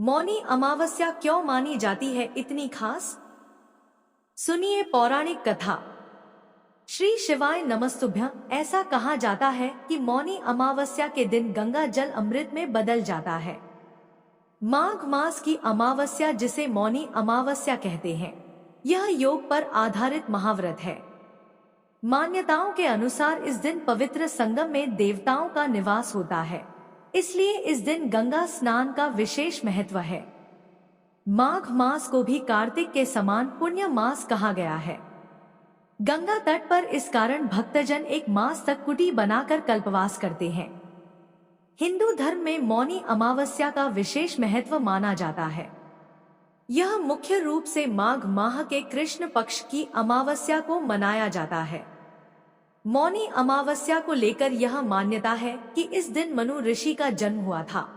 मौनी अमावस्या क्यों मानी जाती है इतनी खास? सुनिए पौराणिक कथा। श्री शिवाय नमस्तुभ्यं। ऐसा कहा जाता है कि मौनी अमावस्या के दिन गंगा जल अमृत में बदल जाता है। माघ मास की अमावस्या, जिसे मौनी अमावस्या कहते हैं, यह योग पर आधारित महाव्रत है। मान्यताओं के अनुसार इस दिन पवित्र संगम में देवताओं का निवास होता है, इसलिए इस दिन गंगा स्नान का विशेष महत्व है। माघ मास को भी कार्तिक के समान पुण्य मास कहा गया है। गंगा तट पर इस कारण भक्तजन एक मास तक कुटी बनाकर कल्पवास करते हैं। हिंदू धर्म में मौनी अमावस्या का विशेष महत्व माना जाता है। यह मुख्य रूप से माघ माह के कृष्ण पक्ष की अमावस्या को मनाया जाता है। मौनी अमावस्या को लेकर यह मान्यता है कि इस दिन मनु ऋषि का जन्म हुआ था।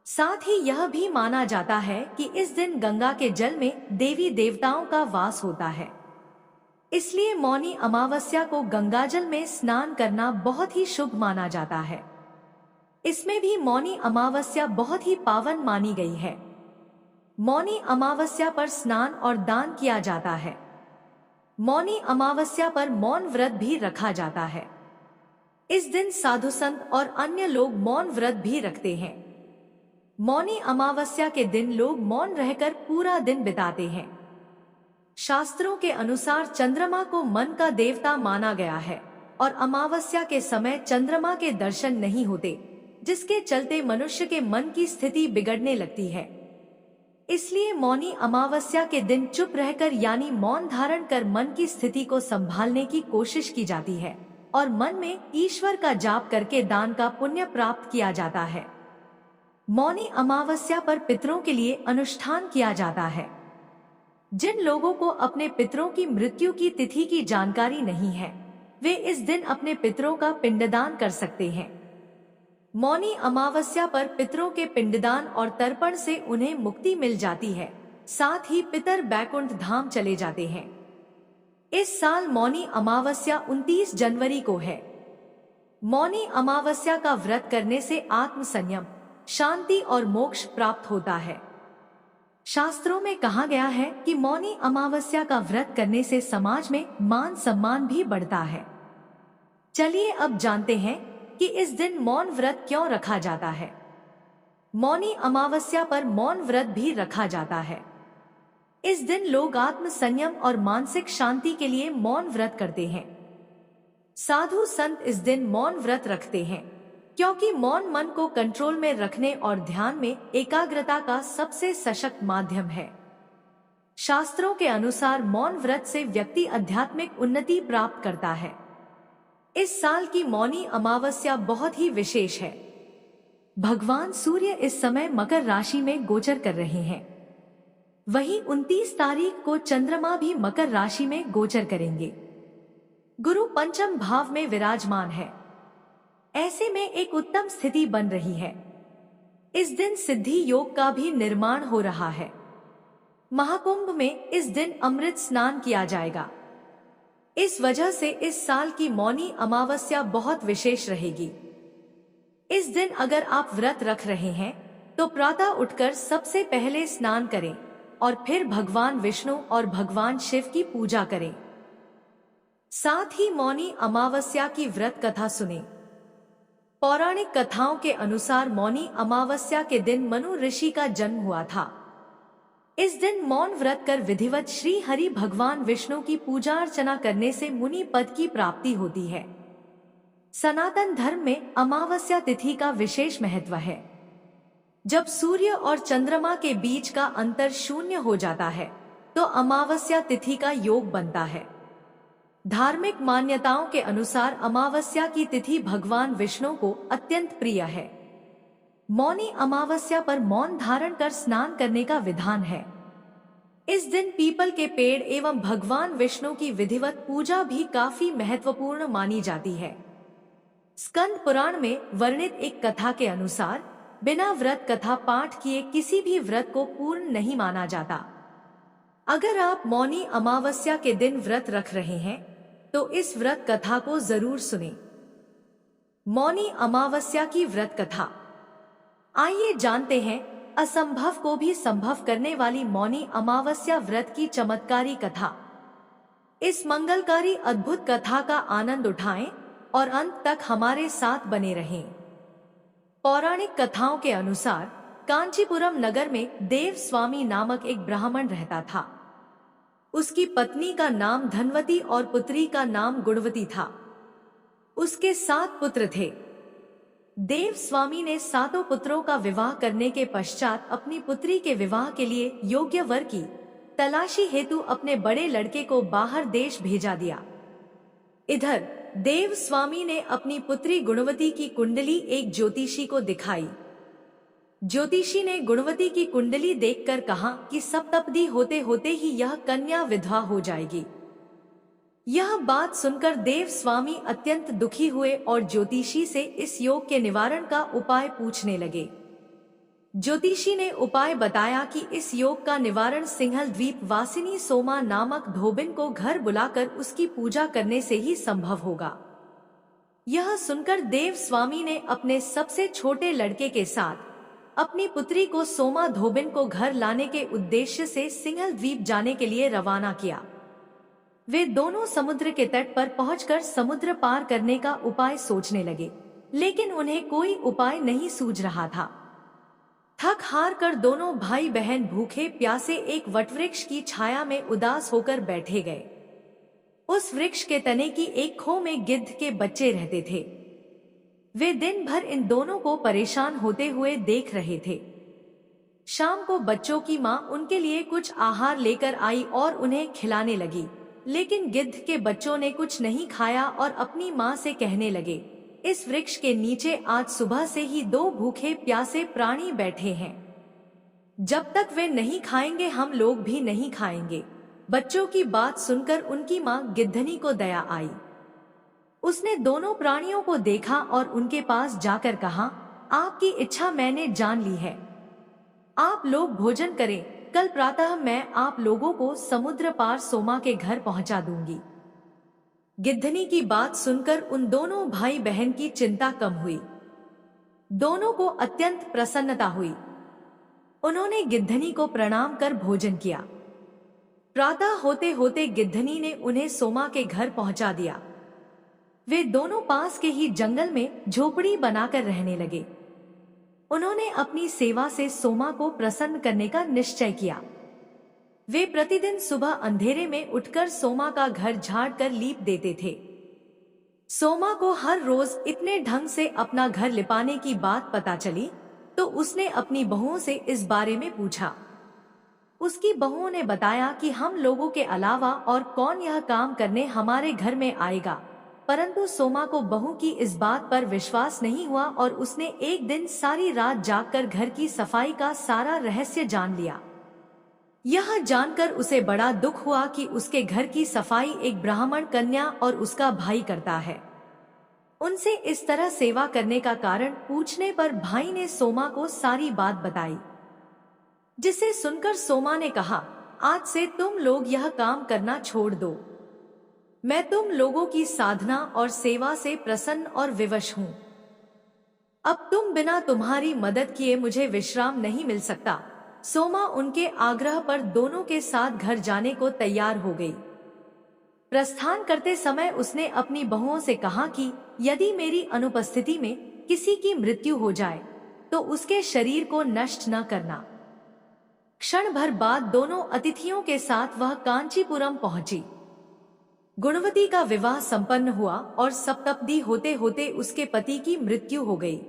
साथ ही यह भी माना जाता है कि इस दिन गंगा के जल में देवी देवताओं का वास होता है। इसलिए मौनी अमावस्या को गंगाजल में स्नान करना बहुत ही शुभ माना जाता है। इसमें भी मौनी अमावस्या बहुत ही पावन मानी गई है। मौनी अमावस्या पर स्नान और दान किया जाता है। मौनी अमावस्या पर मौन व्रत भी रखा जाता है। इस दिन साधु संत और अन्य लोग मौन व्रत भी रखते हैं। मौनी अमावस्या के दिन लोग मौन रहकर पूरा दिन बिताते हैं। शास्त्रों के अनुसार चंद्रमा को मन का देवता माना गया है और अमावस्या के समय चंद्रमा के दर्शन नहीं होते, जिसके चलते मनुष्य के मन की स्थिति बिगड़ने लगती है। इसलिए मौनी अमावस्या के दिन चुप रहकर यानी मौन धारण कर मन की स्थिति को संभालने की कोशिश की जाती है और मन में ईश्वर का जाप करके दान का पुण्य प्राप्त किया जाता है। मौनी अमावस्या पर पितरों के लिए अनुष्ठान किया जाता है। जिन लोगों को अपने पितरों की मृत्यु की तिथि की जानकारी नहीं है, वे इस दिन अपने पितरों का पिंडदान कर सकते हैं। मौनी अमावस्या पर पितरों के पिंडदान और तर्पण से उन्हें मुक्ति मिल जाती है। साथ ही पितर बैकुंठ धाम चले जाते हैं। इस साल मौनी अमावस्या 29 जनवरी को है। मौनी अमावस्या का व्रत करने से आत्म संयम, शांति और मोक्ष प्राप्त होता है। शास्त्रों में कहा गया है कि मौनी अमावस्या का व्रत करने से समाज में मान सम्मान भी बढ़ता है। चलिए अब जानते हैं कि इस दिन मौन व्रत क्यों रखा जाता है। मौनी अमावस्या पर मौन व्रत भी रखा जाता है। इस दिन लोग आत्म संयम और मानसिक शांति के लिए मौन व्रत करते हैं। साधु संत इस दिन मौन व्रत रखते हैं, क्योंकि मौन मन को कंट्रोल में रखने और ध्यान में एकाग्रता का सबसे सशक्त माध्यम है। शास्त्रों के अनुसार मौन व्रत से व्यक्ति आध्यात्मिक उन्नति प्राप्त करता है। इस साल की मौनी अमावस्या बहुत ही विशेष है। भगवान सूर्य इस समय मकर राशि में गोचर कर रहे हैं। वहीं 29 तारीख को चंद्रमा भी मकर राशि में गोचर करेंगे। गुरु पंचम भाव में विराजमान है। ऐसे में एक उत्तम स्थिति बन रही है। इस दिन सिद्धि योग का भी निर्माण हो रहा है। महाकुंभ में इस दिन अमृत स्नान किया जाएगा। इस वजह से इस साल की मौनी अमावस्या बहुत विशेष रहेगी। इस दिन अगर आप व्रत रख रहे हैं तो प्रातः उठकर सबसे पहले स्नान करें और फिर भगवान विष्णु और भगवान शिव की पूजा करें। साथ ही मौनी अमावस्या की व्रत कथा सुनें। पौराणिक कथाओं के अनुसार मौनी अमावस्या के दिन मनु ऋषि का जन्म हुआ था। इस दिन मौन व्रत कर विधिवत श्री हरि भगवान विष्णु की पूजा अर्चना करने से मुनि पद की प्राप्ति होती है। सनातन धर्म में अमावस्या तिथि का विशेष महत्व है। जब सूर्य और चंद्रमा के बीच का अंतर शून्य हो जाता है तो अमावस्या तिथि का योग बनता है। धार्मिक मान्यताओं के अनुसार अमावस्या की तिथि भगवान विष्णु को अत्यंत प्रिय है। मौनी अमावस्या पर मौन धारण कर स्नान करने का विधान है। इस दिन पीपल के पेड़ एवं भगवान विष्णु की विधिवत पूजा भी काफी महत्वपूर्ण मानी जाती है। स्कंद पुराण में वर्णित एक कथा के अनुसार बिना व्रत कथा पाठ किए किसी भी व्रत को पूर्ण नहीं माना जाता। अगर आप मौनी अमावस्या के दिन व्रत रख रहे हैं तो इस व्रत कथा को जरूर सुनें। मौनी अमावस्या की व्रत कथा। आइए जानते हैं असंभव को भी संभव करने वाली मौनी अमावस्या व्रत की चमत्कारी कथा। इस मंगलकारी अद्भुत कथा का आनंद उठाएं और अंत तक हमारे साथ बने रहें। पौराणिक कथाओं के अनुसार कांचीपुरम नगर में देव स्वामी नामक एक ब्राह्मण रहता था। उसकी पत्नी का नाम धनवती और पुत्री का नाम गुणवती था। उसके 7 पुत्र थे। देव स्वामी ने 7 पुत्रों का विवाह करने के पश्चात अपनी पुत्री के विवाह के लिए योग्य वर की तलाशी हेतु अपने बड़े लड़के को बाहर देश भेजा दिया। इधर देव स्वामी ने अपनी पुत्री गुणवती की कुंडली एक ज्योतिषी को दिखाई। ज्योतिषी ने गुणवती की कुंडली देखकर कहा कि सप्तपदी होते होते ही यह कन्या विधवा हो जाएगी। यह बात सुनकर देव स्वामी अत्यंत दुखी हुए और ज्योतिषी से इस योग के निवारण का उपाय पूछने लगे। ज्योतिषी ने उपाय बताया कि इस योग का निवारण सिंहल द्वीप वासिनी सोमा नामक धोबिन को घर बुलाकर उसकी पूजा करने से ही संभव होगा। यह सुनकर देव स्वामी ने अपने सबसे छोटे लड़के के साथ अपनी पुत्री को सोमा धोबिन को घर लाने के उद्देश्य से सिंहल द्वीप जाने के लिए रवाना किया। वे दोनों समुद्र के तट पर पहुंचकर समुद्र पार करने का उपाय सोचने लगे, लेकिन उन्हें कोई उपाय नहीं सूझ रहा था। थक हार कर दोनों भाई बहन भूखे प्यासे एक वटवृक्ष की छाया में उदास होकर बैठे गए। उस वृक्ष के तने की एक खो में गिद्ध के बच्चे रहते थे। वे दिन भर इन दोनों को परेशान होते हुए देख रहे थे। शाम को बच्चों की मां उनके लिए कुछ आहार लेकर आई और उन्हें खिलाने लगी, लेकिन गिद्ध के बच्चों ने कुछ नहीं खाया और अपनी मां से कहने लगे, इस वृक्ष के नीचे आज सुबह से ही 2 भूखे प्यासे प्राणी बैठे हैं। जब तक वे नहीं खाएंगे हम लोग भी नहीं खाएंगे। बच्चों की बात सुनकर उनकी मां गिद्धनी को दया आई। उसने दोनों प्राणियों को देखा और उनके पास जाकर कहा, आपकी इच्छा मैंने जान ली है। आप लोग भोजन करें, कल प्रातः मैं आप लोगों को समुद्र पार सोमा के घर पहुंचा दूंगी। गिद्धनी की बात सुनकर उन दोनों भाई बहन की चिंता कम हुई। दोनों को अत्यंत प्रसन्नता हुई। उन्होंने गिद्धनी को प्रणाम कर भोजन किया। प्रातः होते होते गिद्धनी ने उन्हें सोमा के घर पहुंचा दिया। वे दोनों पास के ही जंगल में झोपड़ी बनाकर रहने लगे। उन्होंने अपनी सेवा से सोमा को प्रसन्न करने का निश्चय किया। वे प्रतिदिन सुबह अंधेरे में उठकर सोमा का घर झाड़ कर लीप देते थे। सोमा को हर रोज इतने ढंग से अपना घर लिपाने की बात पता चली तो उसने अपनी बहुओं से इस बारे में पूछा। उसकी बहुओं ने बताया कि हम लोगों के अलावा और कौन यह काम करने हमारे घर में आएगा, परंतु सोमा को बहू की इस बात पर विश्वास नहीं हुआ और उसने एक दिन सारी रात जागकर घर की सफाई का सारा रहस्य जान लिया। यह जानकर उसे बड़ा दुख हुआ कि उसके घर की सफाई एक ब्राह्मण कन्या और उसका भाई करता है। उनसे इस तरह सेवा करने का कारण पूछने पर भाई ने सोमा को सारी बात बताई, जिसे सुनकर सोमा ने कहा, आज से तुम लोग यह काम करना छोड़ दो। मैं तुम लोगों की साधना और सेवा से प्रसन्न और विवश हूँ। अब तुम बिना तुम्हारी मदद किए मुझे विश्राम नहीं मिल सकता। सोमा उनके आग्रह पर दोनों के साथ घर जाने को तैयार हो गई। प्रस्थान करते समय उसने अपनी बहुओं से कहा कि यदि मेरी अनुपस्थिति में किसी की मृत्यु हो जाए तो उसके शरीर को नष्ट न करना। क्षण भर बाद दोनों अतिथियों के साथ वह कांचीपुरम पहुंची। गुणवती का विवाह संपन्न हुआ और सप्तपदी होते होते उसके पति की मृत्यु हो गई।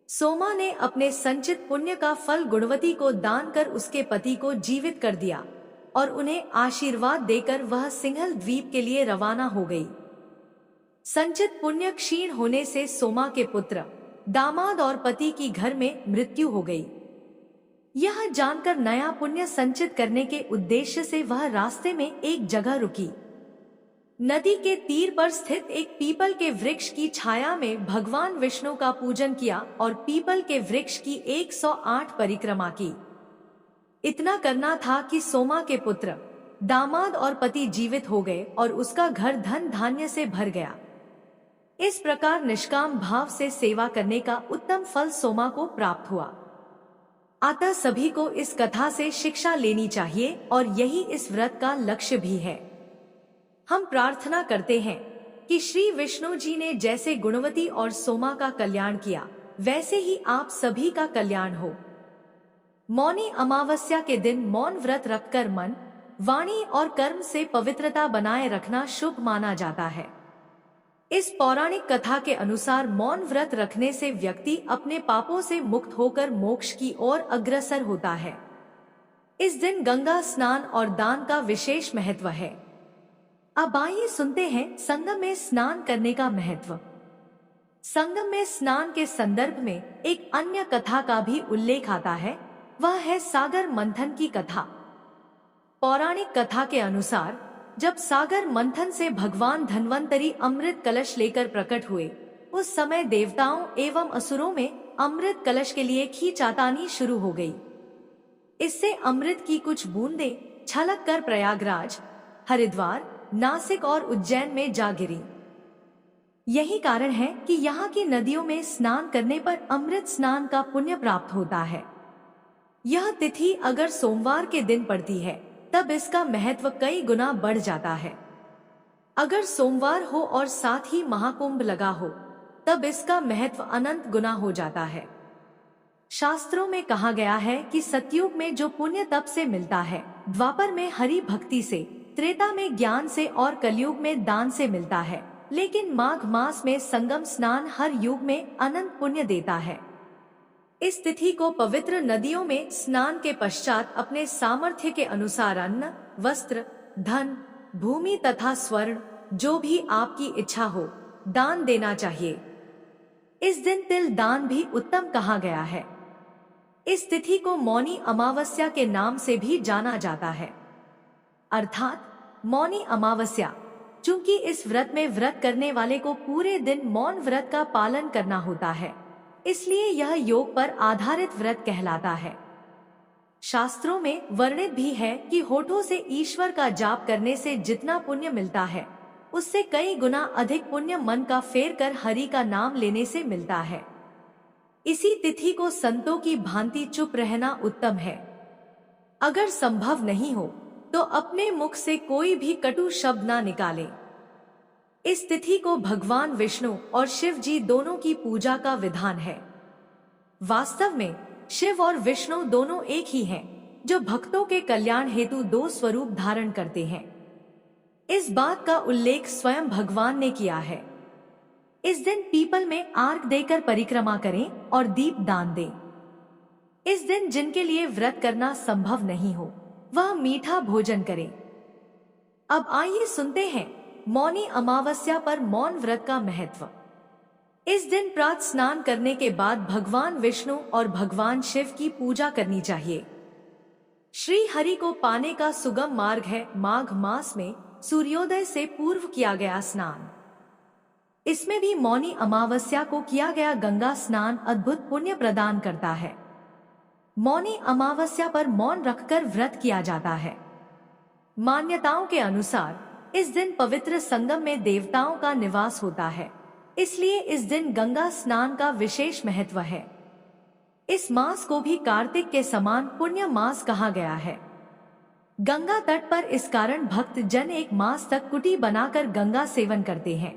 सोमा ने अपने संचित पुण्य का फल गुणवती को दान कर उसके पति को जीवित कर दिया और उन्हें आशीर्वाद देकर वह सिंहल द्वीप के लिए रवाना हो गई। संचित पुण्य क्षीण होने से सोमा के पुत्र, दामाद और पति की घर में मृत्यु हो गई। यह जानकर नया पुण्य संचित करने के उद्देश्य से वह रास्ते में एक जगह रुकी। नदी के तीर पर स्थित एक पीपल के वृक्ष की छाया में भगवान विष्णु का पूजन किया और पीपल के वृक्ष की 108 परिक्रमा की। इतना करना था कि सोमा के पुत्र, दामाद और पति जीवित हो गए और उसका घर धन धान्य से भर गया। इस प्रकार निष्काम भाव से सेवा करने का उत्तम फल सोमा को प्राप्त हुआ। अतः सभी को इस कथा से शिक्षा लेनी चाहिए और यही इस व्रत का लक्ष्य भी है। हम प्रार्थना करते हैं कि श्री विष्णु जी ने जैसे गुणवती और सोमा का कल्याण किया, वैसे ही आप सभी का कल्याण हो। मौनी अमावस्या के दिन मौन व्रत रखकर मन, वाणी और कर्म से पवित्रता बनाए रखना शुभ माना जाता है। इस पौराणिक कथा के अनुसार मौन व्रत रखने से व्यक्ति अपने पापों से मुक्त होकर मोक्ष की ओर अग्रसर होता है। इस दिन गंगा स्नान और दान का विशेष महत्व है। अब आइए सुनते हैं संगम में स्नान करने का महत्व। संगम में स्नान के संदर्भ में एक अन्य कथा का भी उल्लेख आता है, वह है सागर मंथन की कथा। पौराणिक कथा के अनुसार जब सागर मंथन से भगवान धन्वंतरी अमृत कलश लेकर प्रकट हुए, उस समय देवताओं एवं असुरों में अमृत कलश के लिए खींचातानी शुरू हो गई। इससे अमृत की कुछ बूंदें छलक कर प्रयागराज, हरिद्वार, नासिक और उज्जैन में जा गिरी। यही कारण है कि यहाँ की नदियों में स्नान करने पर अमृत स्नान का पुण्य प्राप्त होता है। यह तिथि अगर सोमवार के दिन पड़ती है तब इसका महत्व कई गुना बढ़ जाता है। अगर सोमवार हो और साथ ही महाकुंभ लगा हो तब इसका महत्व अनंत गुना हो जाता है। शास्त्रों में कहा गया है कि सतयुग में जो पुण्य तप से मिलता है, द्वापर में हरि भक्ति से, त्रेता में ज्ञान से और कलयुग में दान से मिलता है, लेकिन माघ मास में संगम स्नान हर युग में अनंत पुण्य देता है। इस तिथि को पवित्र नदियों में स्नान के पश्चात अपने सामर्थ्य के अनुसार अन्न, वस्त्र, धन, भूमि तथा स्वर्ण जो भी आपकी इच्छा हो दान देना चाहिए। इस दिन तिल दान भी उत्तम कहा गया है। इस तिथि को मौनी अमावस्या के नाम से भी जाना जाता है, अर्थात मौनी अमावस्या। चूंकि इस व्रत में व्रत करने वाले को पूरे दिन मौन व्रत का पालन करना होता है, इसलिए यह योग पर आधारित व्रत कहलाता है। शास्त्रों में वर्णित भी है कि होठों से ईश्वर का जाप करने से जितना पुण्य मिलता है, उससे कई गुना अधिक पुण्य मन का फेर कर हरि का नाम लेने से मिलता है। इसी तिथि को संतों की भांति चुप रहना उत्तम है। अगर संभव नहीं हो तो अपने मुख से कोई भी कटु शब्द ना निकाले। इस तिथि को भगवान विष्णु और शिव जी दोनों की पूजा का विधान है। वास्तव में शिव और विष्णु दोनों एक ही हैं, जो भक्तों के कल्याण हेतु दो स्वरूप धारण करते हैं। इस बात का उल्लेख स्वयं भगवान ने किया है। इस दिन पीपल में आर्क देकर परिक्रमा करें और दीप दान दें। इस दिन जिनके लिए व्रत करना संभव नहीं हो, वह मीठा भोजन करें। अब आइए सुनते हैं मौनी अमावस्या पर मौन व्रत का महत्व। इस दिन प्रातः स्नान करने के बाद भगवान विष्णु और भगवान शिव की पूजा करनी चाहिए। श्री हरि को पाने का सुगम मार्ग है माघ मास में सूर्योदय से पूर्व किया गया स्नान। इसमें भी मौनी अमावस्या को किया गया गंगा स्नान अद्भुत पुण्य प्रदान करता है। मौनी अमावस्या पर मौन रखकर व्रत किया जाता है। मान्यताओं के अनुसार इस दिन पवित्र संगम में देवताओं का निवास होता है, इसलिए इस दिन गंगा स्नान का विशेष महत्व है। इस मास को भी कार्तिक के समान पुण्य मास कहा गया है। गंगा तट पर इस कारण भक्त जन एक मास तक कुटी बनाकर गंगा सेवन करते हैं।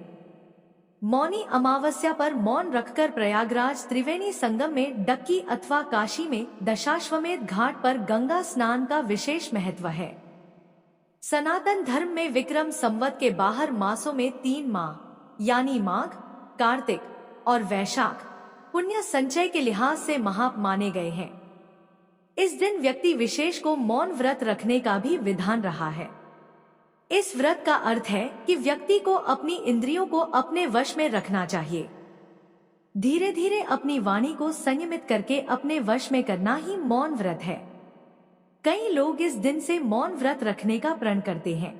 मौनी अमावस्या पर मौन रखकर प्रयागराज त्रिवेणी संगम में डक्की अथवा काशी में दशाश्वमेध घाट पर गंगा स्नान का विशेष महत्व है। सनातन धर्म में विक्रम संवत के बाहर मासों में 3 माह यानी माघ, कार्तिक और वैशाख पुण्य संचय के लिहाज से महा माने गए हैं। इस दिन व्यक्ति विशेष को मौन व्रत रखने का भी विधान रहा है। इस व्रत का अर्थ है कि व्यक्ति को अपनी इंद्रियों को अपने वश में रखना चाहिए। धीरे धीरे अपनी वाणी को संयमित करके अपने वश में करना ही मौन व्रत है। कई लोग इस दिन से मौन व्रत रखने का प्रण करते हैं।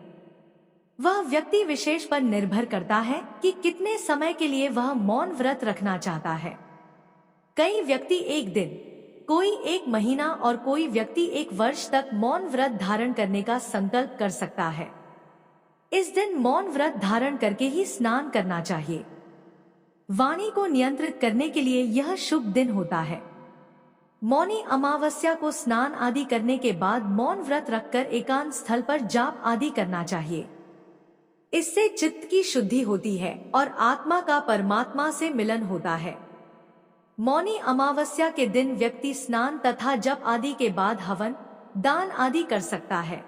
वह व्यक्ति विशेष पर निर्भर करता है कि कितने समय के लिए वह मौन व्रत रखना चाहता है। कई व्यक्ति एक दिन, कोई 1 महीना और कोई व्यक्ति 1 वर्ष तक मौन व्रत धारण करने का संकल्प कर सकता है। इस दिन मौन व्रत धारण करके ही स्नान करना चाहिए। वाणी को नियंत्रित करने के लिए यह शुभ दिन होता है। मौनी अमावस्या को स्नान आदि करने के बाद मौन व्रत रखकर एकांत स्थल पर जाप आदि करना चाहिए। इससे चित्त की शुद्धि होती है और आत्मा का परमात्मा से मिलन होता है। मौनी अमावस्या के दिन व्यक्ति स्नान तथा जप आदि के बाद हवन, दान आदि कर सकता है।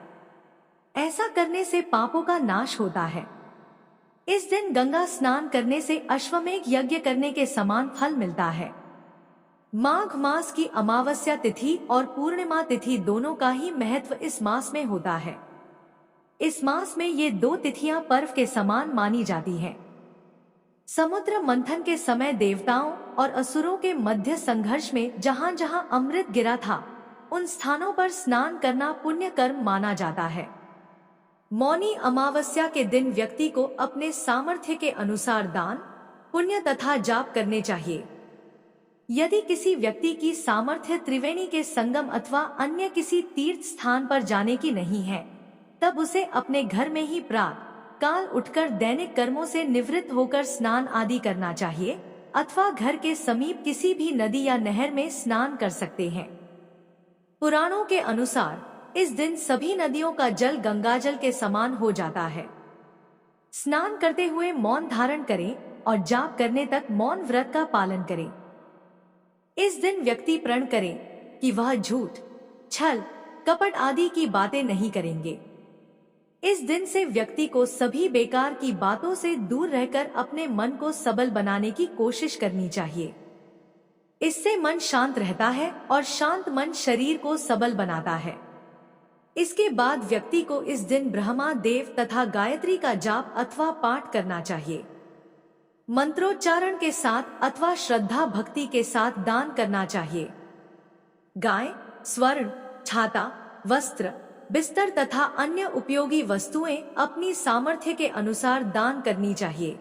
ऐसा करने से पापों का नाश होता है। इस दिन गंगा स्नान करने से अश्वमेघ यज्ञ करने के समान फल मिलता है। माघ मास की अमावस्या तिथि और पूर्णिमा तिथि दोनों का ही महत्व इस मास में होता है। इस मास में ये दो तिथियां पर्व के समान मानी जाती हैं। समुद्र मंथन के समय देवताओं और असुरों के मध्य संघर्ष में जहां जहां अमृत गिरा था, उन स्थानों पर स्नान करना पुण्य कर्म माना जाता है। मौनी अमावस्या के दिन व्यक्ति को अपने सामर्थ्य के अनुसार दान, पुण्य तथा जाप करने चाहिए। यदि किसी व्यक्ति की सामर्थ्य त्रिवेणी के संगम अथवा अन्य किसी तीर्थ स्थान पर जाने की नहीं है, तब उसे अपने घर में ही प्रातः काल उठकर दैनिक कर्मों से निवृत्त होकर स्नान आदि करना चाहिए, अथवा घर के समीप किसी भी नदी या नहर में स्नान कर सकते हैं। पुराणों के अनुसार इस दिन सभी नदियों का जल गंगाजल के समान हो जाता है। स्नान करते हुए मौन धारण करें और जाप करने तक मौन व्रत का पालन करें। इस दिन व्यक्ति प्रण करे कि वह झूठ, छल, कपट आदि की बातें नहीं करेंगे। इस दिन से व्यक्ति को सभी बेकार की बातों से दूर रहकर अपने मन को सबल बनाने की कोशिश करनी चाहिए। इससे मन शांत रहता है और शांत मन शरीर को सबल बनाता है। इसके बाद व्यक्ति को इस दिन ब्रह्मा देव तथा गायत्री का जाप अथवा पाठ करना चाहिए। मंत्रोच्चारण के साथ अथवा श्रद्धा भक्ति के साथ दान करना चाहिए। गाय, स्वर्ण, छाता, वस्त्र, बिस्तर तथा अन्य उपयोगी वस्तुएं अपनी सामर्थ्य के अनुसार दान करनी चाहिए।